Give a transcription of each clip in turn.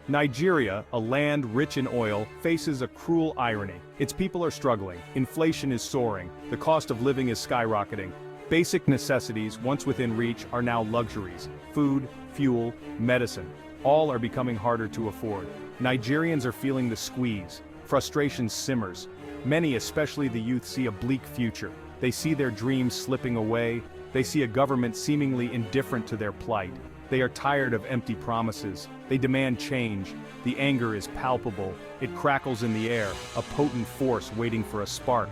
Nigeria, a land rich in oil, faces a cruel irony. Its people are struggling, inflation is soaring, the cost of living is skyrocketing. Basic necessities, once within reach, are now luxuries. Food, fuel, medicine, all are becoming harder to afford. Nigerians are feeling the squeeze. Frustration simmers. Many, especially the youth, see a bleak future. They see their dreams slipping away. They see a government seemingly indifferent to their plight. They are tired of empty promises. They demand change. The anger is palpable. It crackles in the air, a potent force waiting for a spark.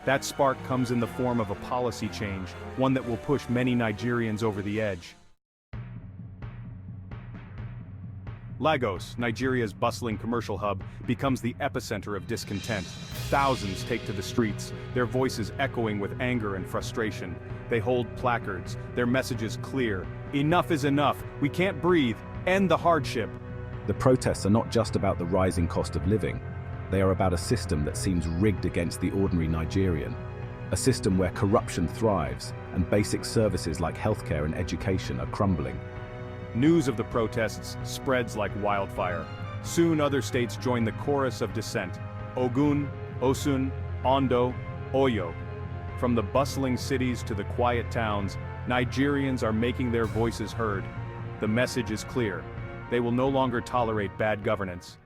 That spark comes in the form of a policy change, one that will push many Nigerians over the edge. Lagos, Nigeria's bustling commercial hub, becomes the epicenter of discontent. Thousands take to the streets, their voices echoing with anger and frustration. They hold placards, their messages clear. Enough is enough, we can't breathe, end the hardship. The protests are not just about the rising cost of living. They are about a system that seems rigged against the ordinary Nigerian. A system where corruption thrives and basic services like healthcare and education are crumbling. News of the protests spreads like wildfire. Soon other states join the chorus of dissent. Ogun, Osun, Ondo, Oyo. From the bustling cities to the quiet towns, Nigerians are making their voices heard. The message is clear. They will no longer tolerate bad governance.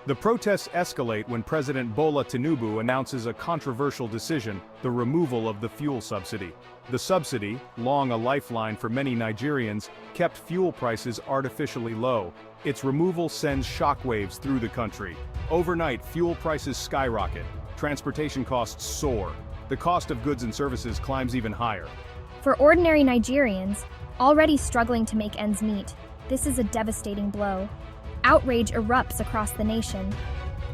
The protests escalate when President Bola Tinubu announces a controversial decision, the removal of the fuel subsidy. The subsidy, long a lifeline for many Nigerians, kept fuel prices artificially low. Its removal sends shockwaves through the country. Overnight, fuel prices skyrocket. Transportation costs soar. The cost of goods and services climbs even higher. For ordinary Nigerians, already struggling to make ends meet, this is a devastating blow. Outrage erupts across the nation.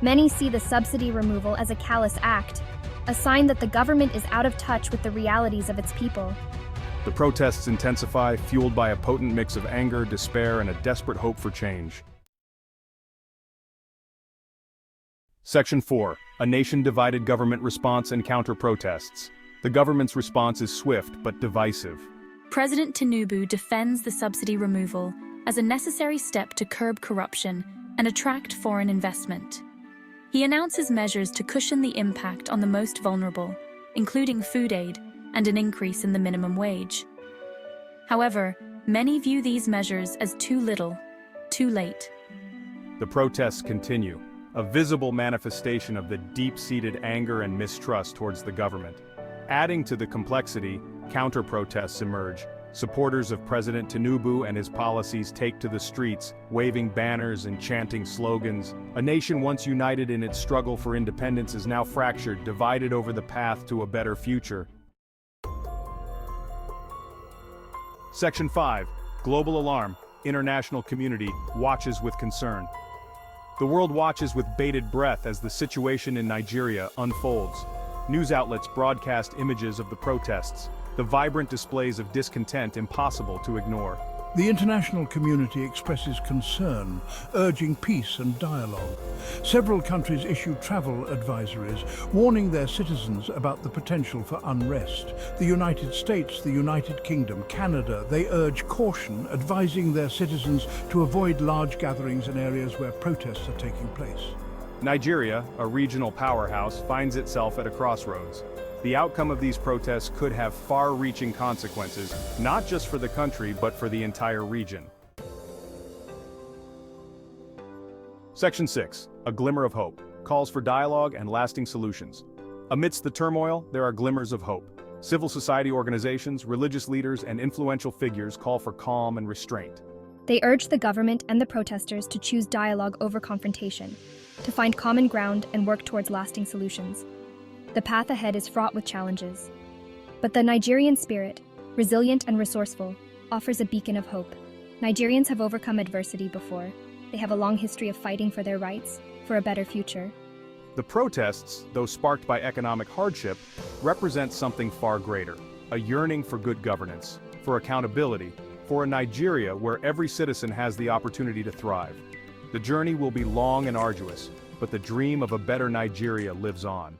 Many see the subsidy removal as a callous act, a sign that the government is out of touch with the realities of its people. The protests intensify, fueled by a potent mix of anger, despair, and a desperate hope for change. Section 4. A nation-divided government response and counter-protests. The government's response is swift but divisive. President Tinubu defends the subsidy removal as a necessary step to curb corruption and attract foreign investment. He announces measures to cushion the impact on the most vulnerable, including food aid and an increase in the minimum wage. However, many view these measures as too little, too late. The protests continue, a visible manifestation of the deep-seated anger and mistrust towards the government. Adding to the complexity, counter-protests emerge. Supporters of President Tinubu and his policies take to the streets, waving banners and chanting slogans. A nation once united in its struggle for independence is now fractured, divided over the path to a better future. Section 5. Global alarm. International community watches with concern. The world watches with bated breath as the situation in Nigeria unfolds. News outlets broadcast images of the protests, the vibrant displays of discontent impossible to ignore. The international community expresses concern, urging peace and dialogue. Several countries issue travel advisories, warning their citizens about the potential for unrest. The United States, the United Kingdom, Canada, they urge caution, advising their citizens to avoid large gatherings in areas where protests are taking place. Nigeria, a regional powerhouse, finds itself at a crossroads. The outcome of these protests could have far-reaching consequences, not just for the country, but for the entire region. Section 6. A glimmer of hope. Calls for dialogue and lasting solutions. Amidst the turmoil, there are glimmers of hope. Civil society organizations, religious leaders, and influential figures call for calm and restraint. They urge the government and the protesters to choose dialogue over confrontation, to find common ground and work towards lasting solutions. The path ahead is fraught with challenges. But the Nigerian spirit, resilient and resourceful, offers a beacon of hope. Nigerians have overcome adversity before. They have a long history of fighting for their rights, for a better future. The protests, though sparked by economic hardship, represent something far greater, a yearning for good governance, for accountability, for a Nigeria where every citizen has the opportunity to thrive. The journey will be long and arduous, but the dream of a better Nigeria lives on.